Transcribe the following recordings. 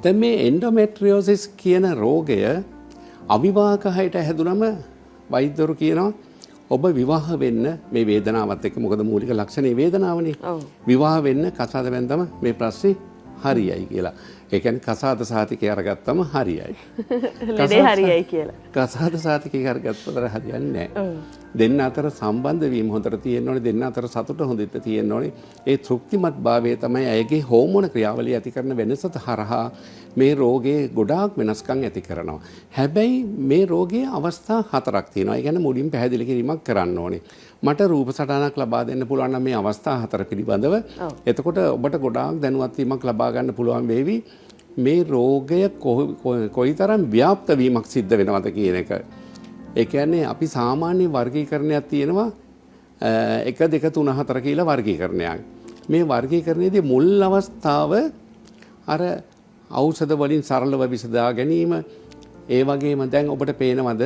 දැන් මේ එන්ඩෝමෙට්‍රියෝසිස් කියන රෝගය අවිවාහක හයට හැදුනම වෛද්‍යවරු කියනවා ඔබ විවාහ වෙන්න මේ වේදනාවත් එක්ක මොකද මූලික ලක්ෂණේ වේදනාවනේ. විවාහ වෙන්න කසාද බැන්දම මේ ප්‍රශ්නේ හරියයි කියලා. ඒ කියන්නේ කසාද සාතිකය අරගත්තම හරියයි. ලෙඩේ හරියයි කියලා. කසාද සාතිකය අරගත්තම හරියන්නේ නැහැ. දෙන්න අතර සම්බන්ධ වීම හොඳට තියෙන්න ඕනේ. දෙන්න අතර සතුට හොඳට තියෙන්න ඕනේ. ඒ තෘප්තිමත් භාවය තමයි ඇයගේ හෝමෝන ක්‍රියාවලිය ඇති කරන වෙනස හරහා මේ රෝගයේ ගොඩාක් වෙනස්කම් ඇති කරනවා. හැබැයි මේ රෝගයේ අවස්ථා 4ක් තියෙනවා. ඒ කියන්නේ මුලින් පැහැදිලි කිරීමක් කරන්න ඕනේ. මට රූප සටහනක් ලබා දෙන්න පුළුවන් නම් මේ අවස්ථා 4 පිළිබඳව එතකොට ඔබට ගොඩාක් දැනුවත් වීමක් ලබා ගන්න පුළුවන් වේවි. මේ රෝගය කොයිතරම් ව්‍යාප්ත වීමක් සිද්ධ වෙනවද කියන එක. ඒ කියන්නේ අපි සාමාන්‍ය වර්ගීකරණයක් තියෙනවා 1 2 3 4 කියලා වර්ගීකරණයක්. මේ වර්ගීකරණයේදී මුල් අවස්ථාව අර ඖෂධ වලින් සරලව විසඳා ගැනීම ඒ වගේම දැන් ඔබට පේනවද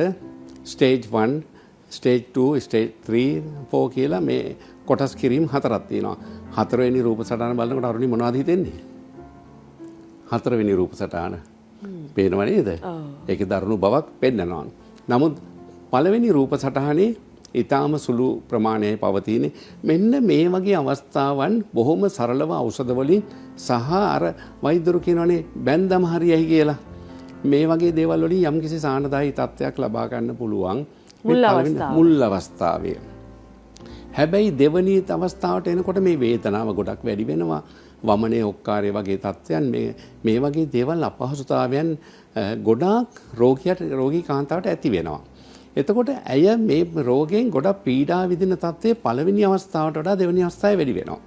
ස්ටේජ් 1 ස්ටේජ් 2 ස්ටේජ් 3 4 කියලා මේ කොටස් කිරීම 4ක් තියෙනවා. 4 වෙනි රූප සටහන බලනකොට අරුණි මොනවද හිතෙන්නේ? 4 වෙනි රූප සටහන පේනව නේද? ඒකේ දරුණු බවක් පෙන්නනවා. නමුත් පළවෙනි රූප සටහනේ ඊටාම සුළු ප්‍රමාණයේ පවතින මෙන්න මේ වගේ අවස්ථාවන් බොහොම සරලව ඖෂධ වලින් සහ අර වෛද්‍යරු කියනවානේ බැන්දම හරියයි කියලා. මේ වගේ දේවල් වලින් යම්කිසි සානදායි තත්ත්වයක් ලබා ගන්න පුළුවන් මුල් අවස්ථාවේ. හැබැයි දෙවනි අවස්ථාවට එනකොට මේ වේදනාව ගොඩක් වැඩි වෙනවා. වමනේ ඔක්කාරය වගේ තත්ත්වයන් මේ වගේ දේවල් අපහසුතාවයන් ගොඩාක් රෝගී කාන්තාවට ඇති වෙනවා. එතකොට ඇය මේ රෝගයෙන් ගොඩක් පීඩා විඳින තත්ත්වයේ පළවෙනි අවස්ථාවට වඩා දෙවෙනි අවස්ථාවේ වැඩි වෙනවා.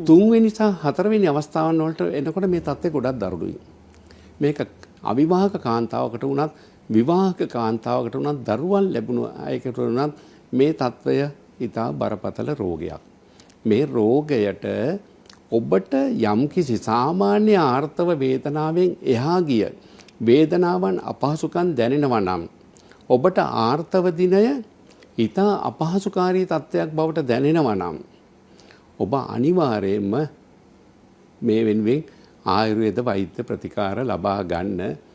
තුන්වෙනි සහ හතරවෙනි අවස්ථාවන් වලට එනකොට මේ තත්ත්වය ගොඩක් දරුණුයි. මේක අවිවාහක කාන්තාවකට වුණත් විවාහක කාන්තාවකට වුණත් දරුවන් ලැබුණු අයකට වුණත් මේ තත්ත්වය ඉතා බරපතල රෝගයක්. මේ රෝගයට ඔබට යම්කිසි සාමාන්‍ය ආර්ථව වේදනාවෙන් එහා ගිය වේදනාවන් අපහසුකම් දැනෙනවා නම් ඔබට ආර්ථව දිනය ඉතා අපහසුකාරී තත්ත්වයක් බවට දැනෙනවා නම් ඔබ අනිවාර්යයෙන්ම මේ වෙනුවෙන් ආයුර්වේද වෛද්‍ය ප්‍රතිකාර ලබා ගන්න